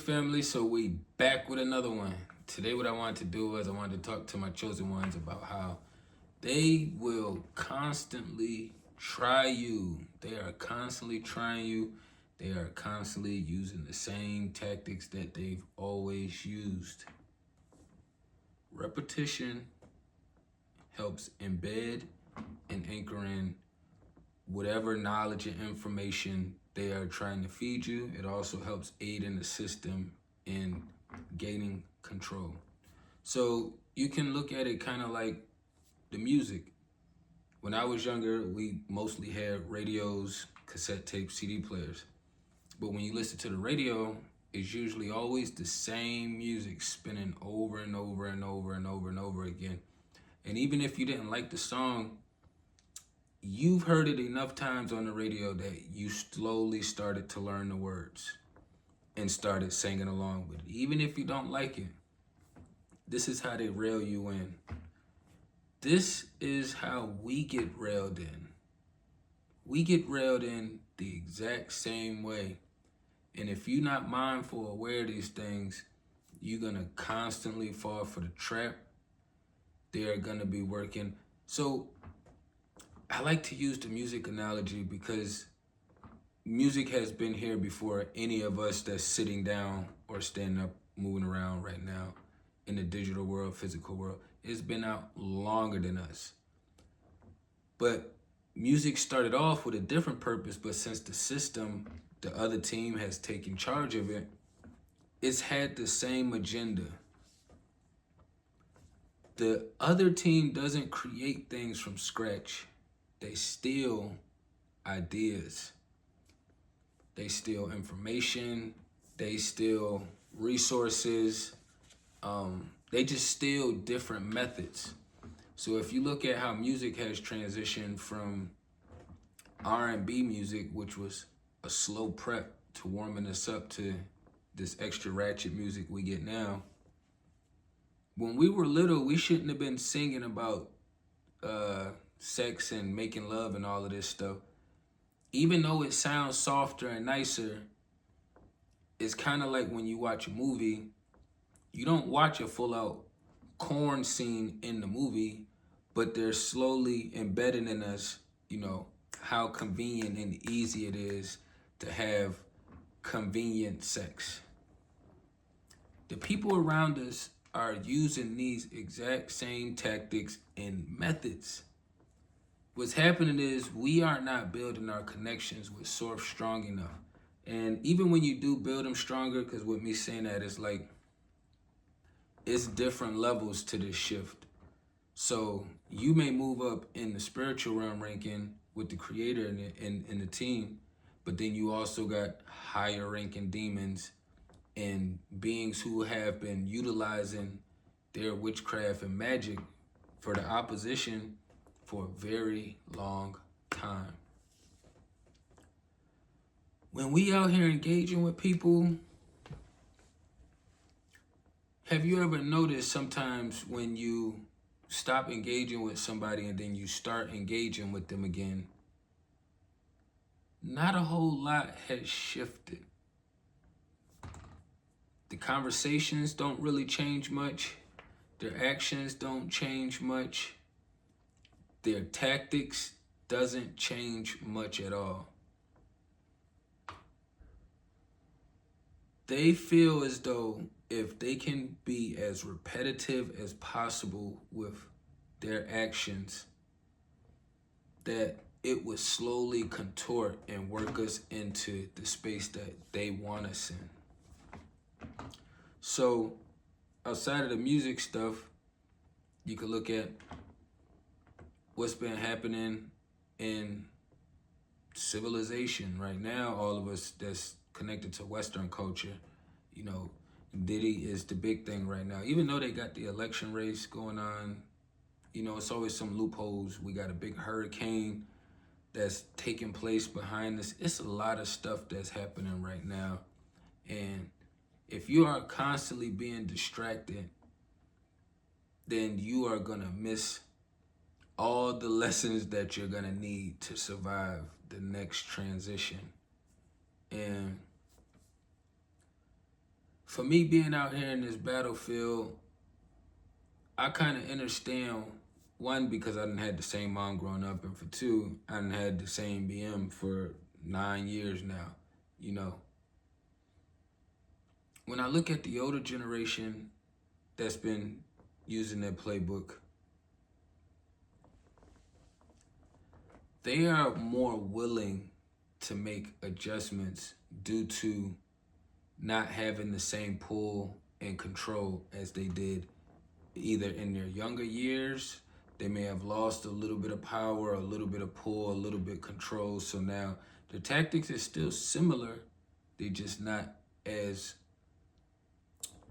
family, so we back with another one. Today what I wanted to do was I wanted to talk to my chosen ones about how they will constantly try you. They are constantly trying you. They are constantly using the same tactics that they've always used. Repetition helps embed and anchor in whatever knowledge and information they are trying to feed you. It also helps aid in the system in gaining control. So you can look at it kind of like the music. When I was younger, we mostly had radios, cassette tapes, CD players. But when you listen to the radio, it's usually always the same music spinning over and over and over and over and over again. And even if you didn't like the song, you've heard it enough times on the radio that you slowly started to learn the words and started singing along with it. Even if you don't like it, this is how they rail you in. This is how we get railed in. We get railed in the exact same way. And if you're not mindful, aware of these things, you're going to constantly fall for the trap. They're going to be working. So I like to use the music analogy because music has been here before any of us that's sitting down or standing up, moving around right now in the digital world, physical world. It's been out longer than us. But music started off with a different purpose, but since the system, the other team has taken charge of it, it's had the same agenda. The other team doesn't create things from scratch. They steal ideas. They steal information. They steal resources. They just steal different methods. So if you look at how music has transitioned from R&B music, which was a slow prep to warming us up to this extra ratchet music we get now, when we were little, we shouldn't have been singing about sex and making love and all of this stuff. Even though it sounds softer and nicer, it's kind of like when you watch a movie, you don't watch a full out corn scene in the movie, but they're slowly embedding in us, how convenient and easy it is to have convenient sex. The people around us are using these exact same tactics and methods. What's happening is we are not building our connections with source strong enough. And even when you do build them stronger, because with me saying that, it's like, it's different levels to this shift. So you may move up in the spiritual realm ranking with the creator and the team, but then you also got higher ranking demons and beings who have been utilizing their witchcraft and magic for the opposition for a very long time. When we out here engaging with people, have you ever noticed sometimes when you stop engaging with somebody and then you start engaging with them again, not a whole lot has shifted. The conversations don't really change much. Their actions don't change much. Their tactics doesn't change much at all. They feel as though if they can be as repetitive as possible with their actions, that it would slowly contort and work us into the space that they want us in. So outside of the music stuff, you could look at what's been happening in civilization right now. All of us that's connected to Western culture, Diddy is the big thing right now. Even though they got the election race going on, it's always some loopholes. We got a big hurricane that's taking place behind us. It's a lot of stuff that's happening right now. And if you are constantly being distracted, then you are gonna miss all the lessons that you're gonna need to survive the next transition. And for me being out here in this battlefield, I kind of understand, one, because I done had the same mom growing up, and for two, I done had the same BM for 9 years now, you know. When I look at the older generation that's been using that playbook, they are more willing to make adjustments due to not having the same pull and control as they did either in their younger years. They may have lost a little bit of power, a little bit of pull, a little bit of control. So now the tactics is still similar. They're just not as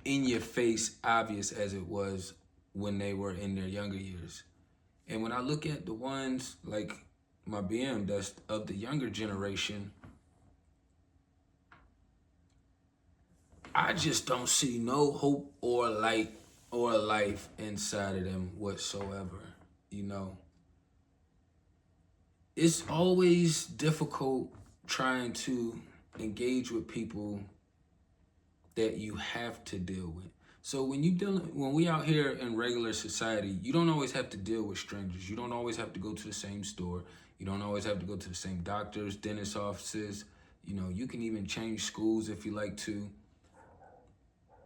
in your face obvious as it was when they were in their younger years. And when I look at the ones like my BM that's of the younger generation, I just don't see no hope or light or life inside of them whatsoever, you know. It's always difficult trying to engage with people that you have to deal with. So when we out here in regular society, you don't always have to deal with strangers. You don't always have to go to the same store. You don't always have to go to the same doctors, dentist offices. You know, you can even change schools if you like to.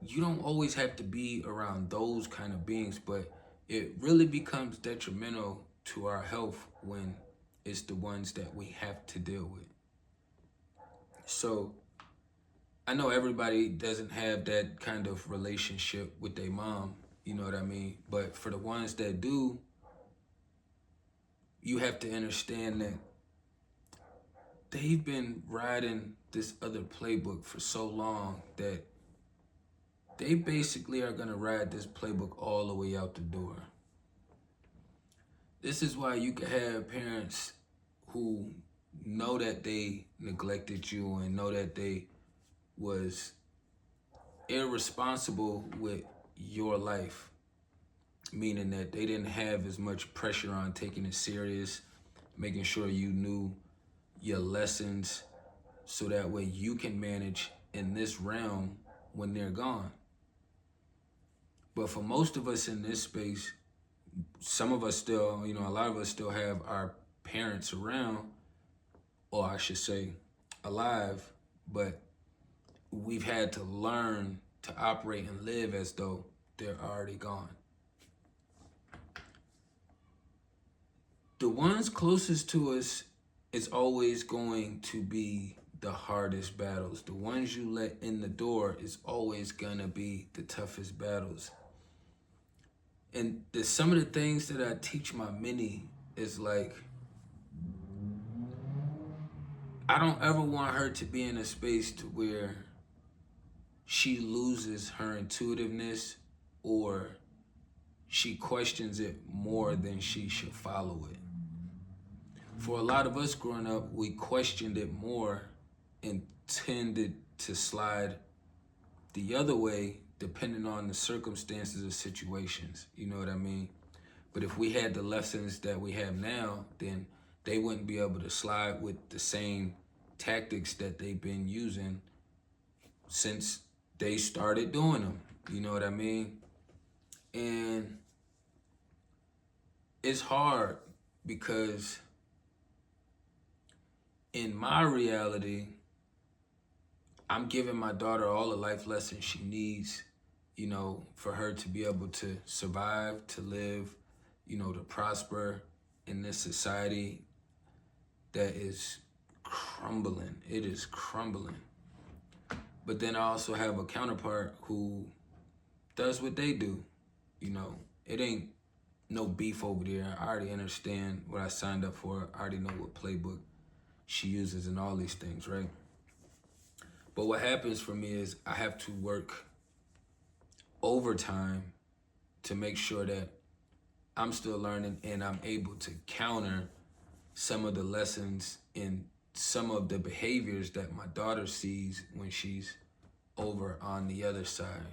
You don't always have to be around those kind of beings, but it really becomes detrimental to our health when it's the ones that we have to deal with. So I know everybody doesn't have that kind of relationship with their mom, you know what I mean? But for the ones that do, you have to understand that they've been riding this other playbook for so long that they basically are gonna ride this playbook all the way out the door. This is why you can have parents who know that they neglected you and know that they was irresponsible with your life, meaning that they didn't have as much pressure on taking it serious, making sure you knew your lessons so that way you can manage in this realm when they're gone. But for most of us in this space, some of us still, you know, a lot of us still have our parents around, or I should say alive, but we've had to learn to operate and live as though they're already gone. The ones closest to us is always going to be the hardest battles. The ones you let in the door is always gonna be the toughest battles. And some of the things that I teach my mini is like, I don't ever want her to be in a space to where she loses her intuitiveness or she questions it more than she should follow it. For a lot of us growing up, we questioned it more and tended to slide the other way depending on the circumstances or situations, you know what I mean? But if we had the lessons that we have now, then they wouldn't be able to slide with the same tactics that they've been using since they started doing them, you know what I mean? And it's hard because in my reality, I'm giving my daughter all the life lessons she needs, you know, for her to be able to survive, to live, you know, to prosper in this society that is crumbling. It is crumbling. But then I also have a counterpart who does what they do. You know, it ain't no beef over there. I already understand what I signed up for. I already know what playbook she uses and all these things, right? But what happens for me is I have to work overtime to make sure that I'm still learning and I'm able to counter some of the lessons in some of the behaviors that my daughter sees when she's over on the other side.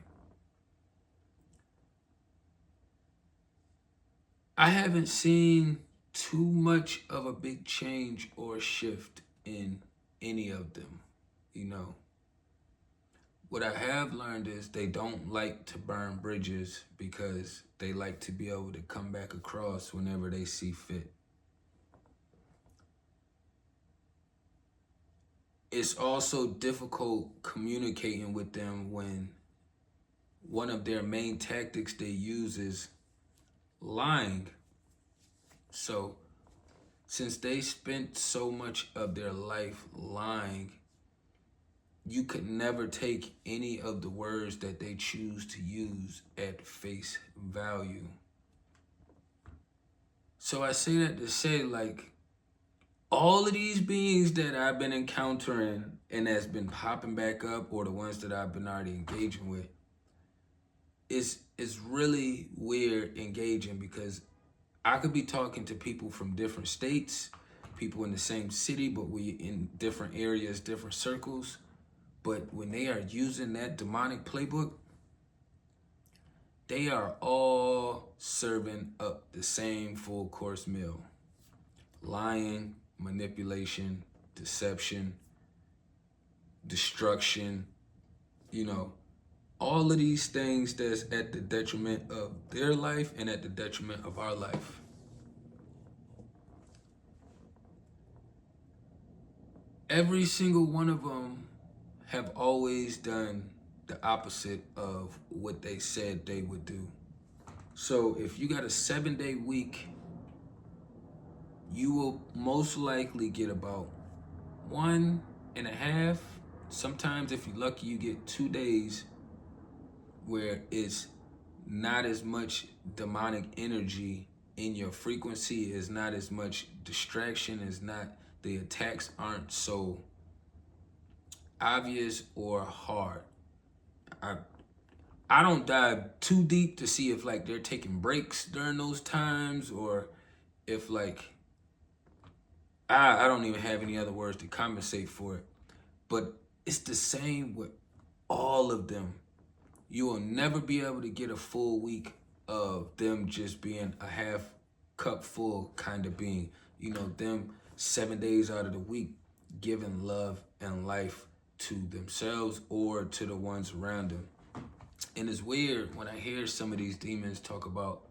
I haven't seen too much of a big change or shift in any of them, you know. what I have learned is they don't like to burn bridges because they like to be able to come back across whenever they see fit. It's also difficult communicating with them when one of their main tactics they use is lying. So since they spent so much of their life lying, you could never take any of the words that they choose to use at face value. So I say that to say, like, all of these beings that I've been encountering and that's been popping back up, or the ones that I've been already engaging with, it's really weird engaging, because I could be talking to people from different states, people in the same city, but we in different areas, different circles. But when they are using that demonic playbook, they are all serving up the same full course meal. Lying, manipulation, deception, destruction, all of these things that's at the detriment of their life and at the detriment of our life. Every single one of them have always done the opposite of what they said they would do. So if you got a 7-day week, you will most likely get about 1.5. Sometimes if you're lucky, you get 2 days where it's not as much demonic energy in your frequency, is not as much distraction, the attacks aren't so obvious or hard. I don't dive too deep to see if like they're taking breaks during those times, or if like I don't even have any other words to compensate for it. But it's the same with all of them. You will never be able to get a full week of them just being a half cup full kind of being. Them 7 days out of the week giving love and life to themselves or to the ones around them. And it's weird when I hear some of these demons talk about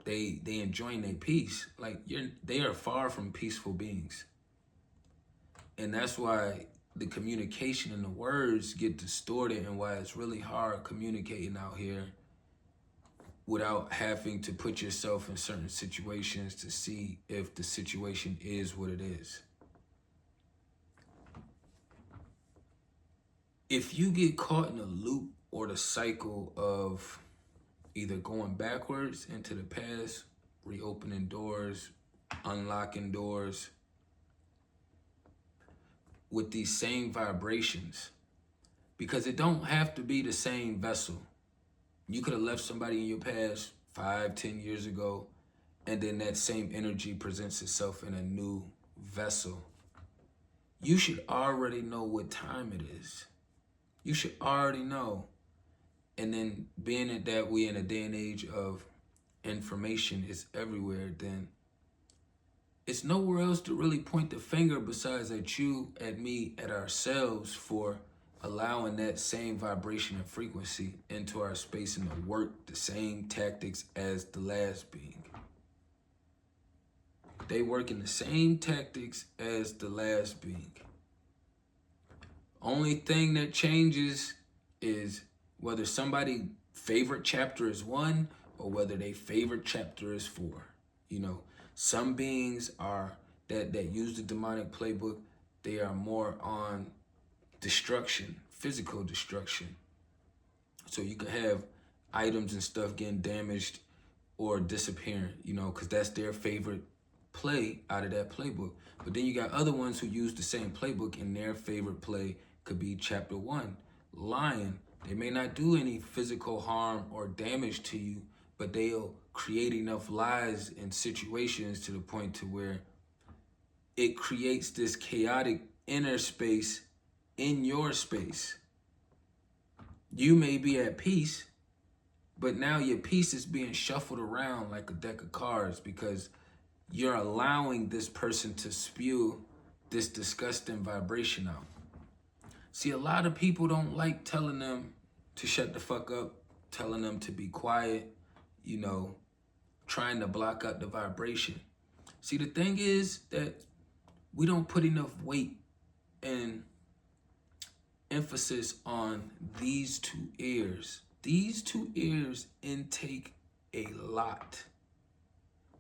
they enjoying their peace. Like they are far from peaceful beings. And that's why the communication and the words get distorted, and why it's really hard communicating out here without having to put yourself in certain situations to see if the situation is what it is. If you get caught in a loop or the cycle of either going backwards into the past, reopening doors, unlocking doors, with these same vibrations, because it don't have to be the same vessel. You could have left somebody in your past 5-10 years ago, and then that same energy presents itself in a new vessel. You should already know what time it is. You should already know. And then being that we in a day and age of information is everywhere, then it's nowhere else to really point the finger besides at you, at me, at ourselves for allowing that same vibration and frequency into our space and to work the same tactics as the last being. They work in the same tactics as the last being. Only thing that changes is whether somebody's favorite chapter is 1 or whether their favorite chapter is 4. Some beings are that use the demonic playbook, they are more on destruction, physical destruction. So you could have items and stuff getting damaged or disappearing, because that's their favorite play out of that playbook. But then you got other ones who use the same playbook, and their favorite play could be chapter 1, lying. They may not do any physical harm or damage to you, but they'll create enough lies and situations to the point to where it creates this chaotic inner space in your space. You may be at peace, but now your peace is being shuffled around like a deck of cards because you're allowing this person to spew this disgusting vibration out. See, a lot of people don't like telling them to shut the fuck up, telling them to be quiet, you know, trying to block out the vibration. See, the thing is that we don't put enough weight and emphasis on these two ears. These two ears intake a lot.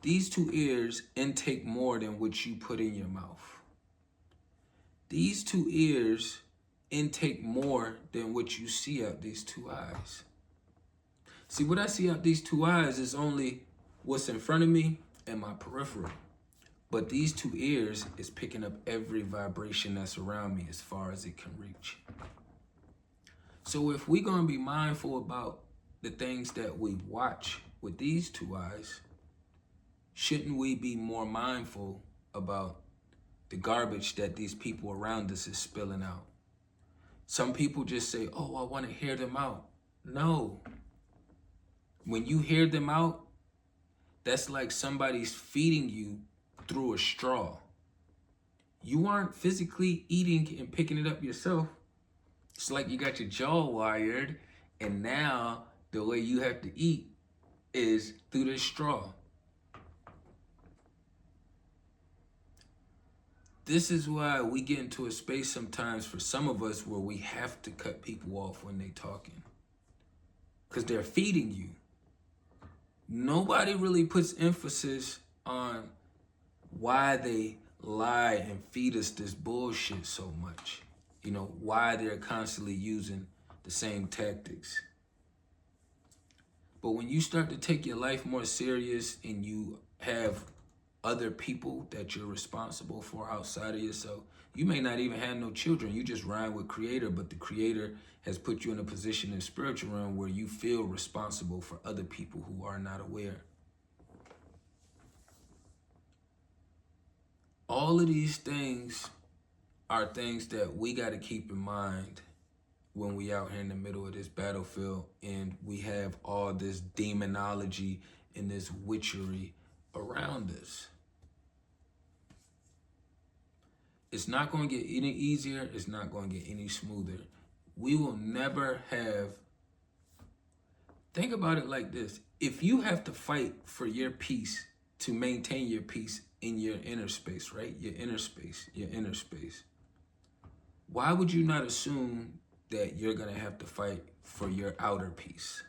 These two ears intake more than what you put in your mouth. These two ears intake more than what you see out these two eyes. See, what I see out these two eyes is only what's in front of me and my peripheral. But these two ears is picking up every vibration that's around me as far as it can reach. So if we're going to be mindful about the things that we watch with these two eyes, shouldn't we be more mindful about the garbage that these people around us is spilling out? Some people just say, oh, I want to hear them out. No. When you hear them out, that's like somebody's feeding you through a straw. You aren't physically eating and picking it up yourself. It's like you got your jaw wired, and now the way you have to eat is through this straw. This is why we get into a space sometimes for some of us where we have to cut people off when they're talking. Because they're feeding you. Nobody really puts emphasis on why they lie and feed us this bullshit so much. You know, why they're constantly using the same tactics. But when you start to take your life more serious and you have other people that you're responsible for outside of yourself, you may not even have no children. You just rhyme with Creator, but the Creator has put you in a position in the spiritual realm where you feel responsible for other people who are not aware. All of these things are things that we got to keep in mind when we out here in the middle of this battlefield and we have all this demonology and this witchery around us. It's not going to get any easier. It's not going to get any smoother. We will never have... Think about it like this. If you have to fight for your peace to maintain your peace in your inner space, right? Your inner space. Why would you not assume that you're going to have to fight for your outer peace?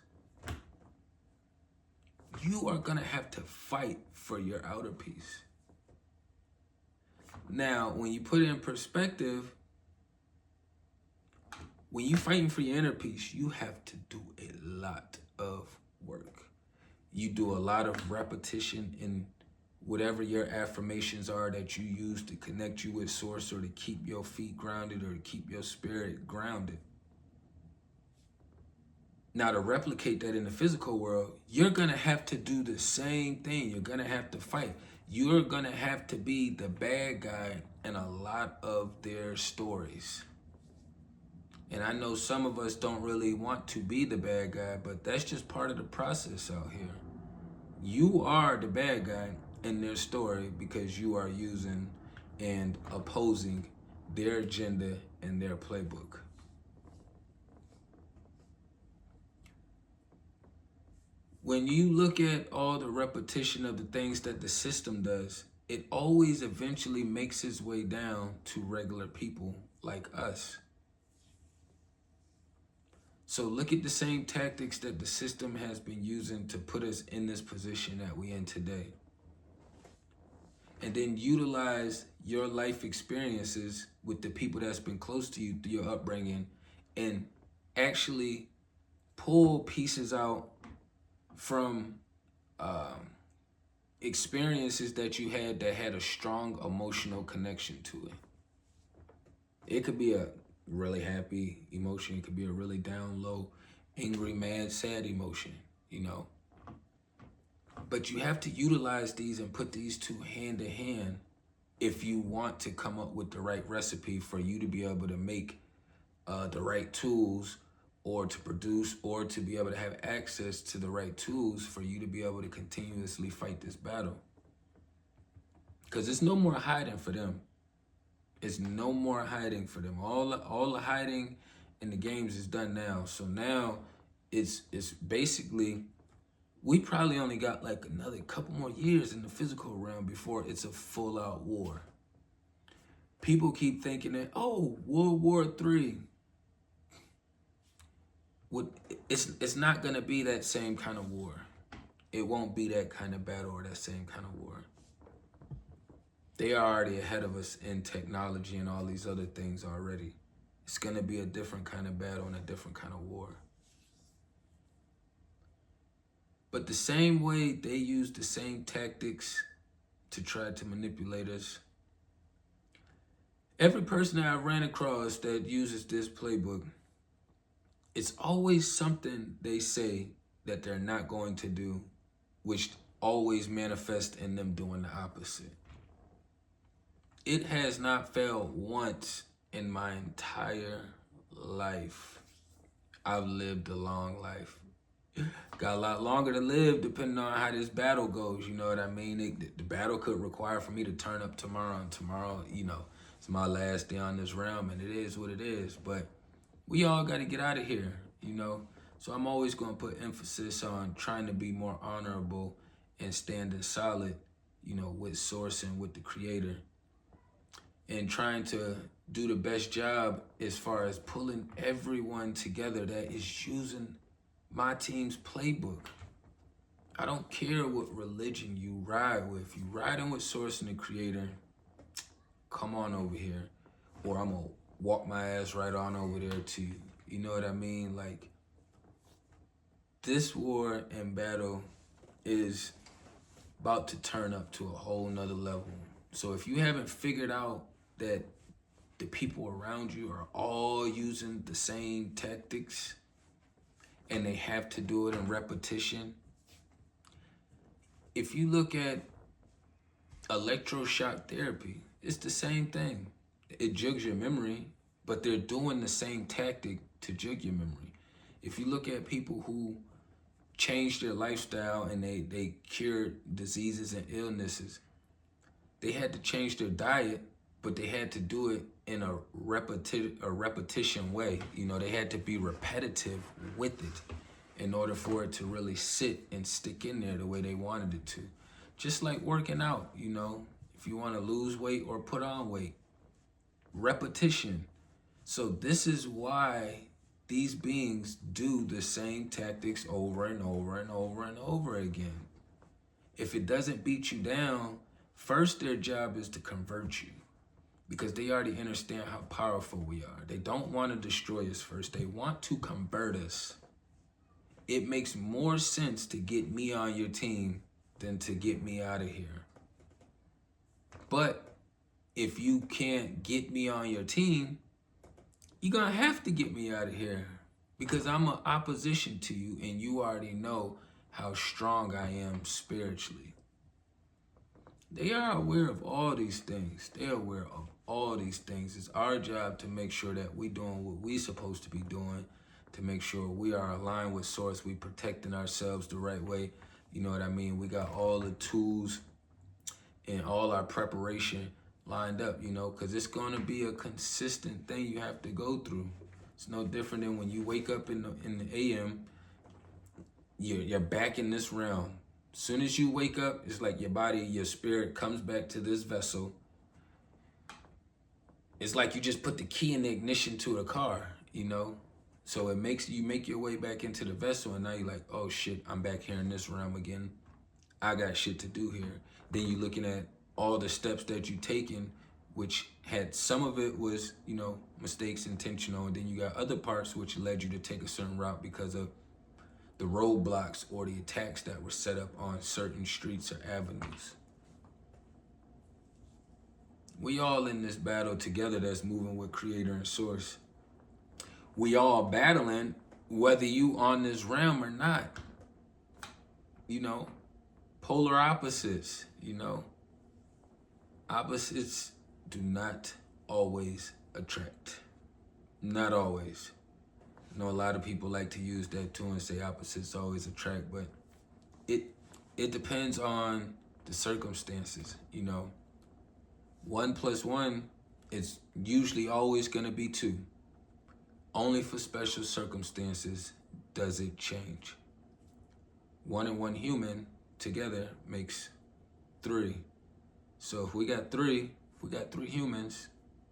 You are going to have to fight for your outer peace. Now, when you put it in perspective, when you're fighting for your inner peace, you have to do a lot of work. You do a lot of repetition in whatever your affirmations are that you use to connect you with source or to keep your feet grounded or to keep your spirit grounded. Now, to replicate that in the physical world, you're going to have to do the same thing. You're going to have to fight. You're going to have to be the bad guy in a lot of their stories. And I know some of us don't really want to be the bad guy, but that's just part of the process out here. You are the bad guy in their story because you are using and opposing their agenda and their playbook. When you look at all the repetition of the things that the system does, it always eventually makes its way down to regular people like us. So look at the same tactics that the system has been using to put us in this position that we're in today. And then utilize your life experiences with the people that's been close to you through your upbringing and actually pull pieces out from experiences that you had that had a strong emotional connection to it. It could be a really happy emotion. It could be a really down, low, angry, mad, sad emotion, you know. But you have to utilize these and put these two hand in hand if you want to come up with the right recipe for you to be able to make the right tools or to produce or to be able to have access to the right tools for you to be able to continuously fight this battle. Because there's no more hiding for them. It's no more hiding for them. All the hiding in the games is done now. So now it's basically, we probably only got like another couple more years in the physical realm before it's a full out war. People keep thinking that, oh, World War III. It's not gonna be that same kind of war. It won't be that kind of battle or that same kind of war. They are already ahead of us in technology and all these other things already. It's gonna be a different kind of battle and a different kind of war. But the same way they use the same tactics to try to manipulate us, every person that I ran across that uses this playbook, it's always something they say that they're not going to do, which always manifests in them doing the opposite. It has not failed once in my entire life. I've lived a long life. Got a lot longer to live depending on how this battle goes, you know what I mean? The battle could require for me to turn up tomorrow, and tomorrow, you know, it's my last day on this realm, and it is what it is. But we all got to get out of here, you know? So I'm always going to put emphasis on trying to be more honorable and standing solid, you know, with source and with the creator, and trying to do the best job as far as pulling everyone together that is using my team's playbook. I don't care what religion you ride with. You riding with source and the creator, come on over here, or I'm gonna walk my ass right on over there to you. You know what I mean? Like, this war and battle is about to turn up to a whole nother level. So if you haven't figured out that the people around you are all using the same tactics and they have to do it in repetition, if you look at electroshock therapy, it's the same thing. It jugs your memory, but they're doing the same tactic to jug your memory. If you look at people who changed their lifestyle and they cured diseases and illnesses, they had to change their diet, but they had to do it in a repetition way. You know, they had to be repetitive with it in order for it to really sit and stick in there the way they wanted it to. Just like working out, you know, if you want to lose weight or put on weight, repetition. So this is why these beings do the same tactics over and over and over and over again. If it doesn't beat you down, first their job is to convert you, because they already understand how powerful we are. They don't want to destroy us first. They want to convert us. It makes more sense to get me on your team than to get me out of here. But if you can't get me on your team, you're going to have to get me out of here, because I'm an opposition to you, and you already know how strong I am spiritually. They are aware of all these things. They're aware of all these things. It's our job to make sure that we're doing what we're supposed to be doing, to make sure we are aligned with source, we protecting ourselves the right way. You know what I mean? We got all the tools and all our preparation lined up, you know, because it's going to be a consistent thing you have to go through. It's no different than when you wake up in the AM, you're back in this realm. As soon as you wake up, it's like your body, your spirit comes back to this vessel. It's like you just put the key in the ignition to a car, you know? So it makes you make your way back into the vessel, and now you're like, oh shit, I'm back here in this realm again. I got shit to do here. Then you're looking at all the steps that you've taken, which had some of it was, you know, mistakes, intentional, and then you got other parts which led you to take a certain route because of the roadblocks or the attacks that were set up on certain streets or avenues. We all in this battle together that's moving with creator and source. We all battling whether you on this realm or not. You know, polar opposites, you know. Opposites do not always attract. Not always. I know a lot of people like to use that too and say opposites always attract, but it depends on the circumstances, you know. 1 + 1 It's usually always going to be two. Only for special circumstances does it change. One and one human together makes three. So if we got three humans,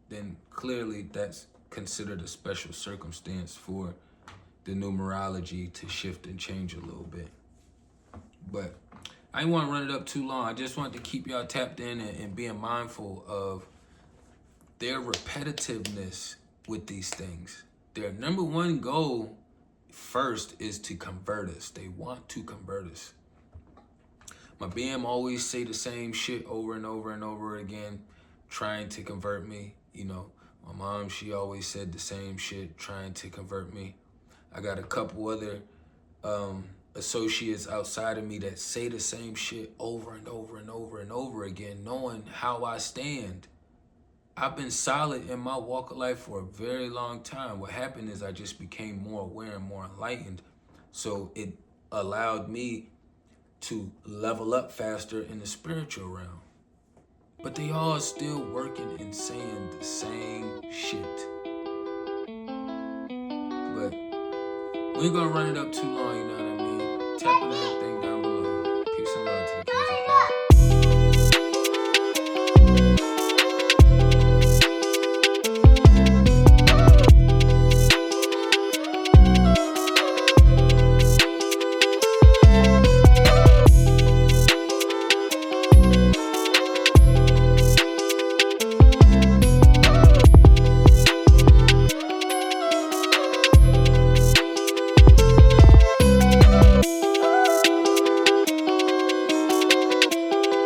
then clearly that's considered a special circumstance for the numerology to shift and change a little bit. But I didn't want to run it up too long. I just wanted to keep y'all tapped in and being mindful of their repetitiveness with these things. Their number one goal first is to convert us. They want to convert us. My BM always say the same shit over and over and over again, trying to convert me. You know, my mom, she always said the same shit, trying to convert me. I got a couple other associates outside of me that say the same shit over and over and over and over again, knowing how I stand. I've been solid in my walk of life for a very long time. What happened is I just became more aware and more enlightened. So it allowed me to level up faster in the spiritual realm. But they all still working and saying the same shit. But we ain't gonna run it up too long, you know what I mean? Tap on everything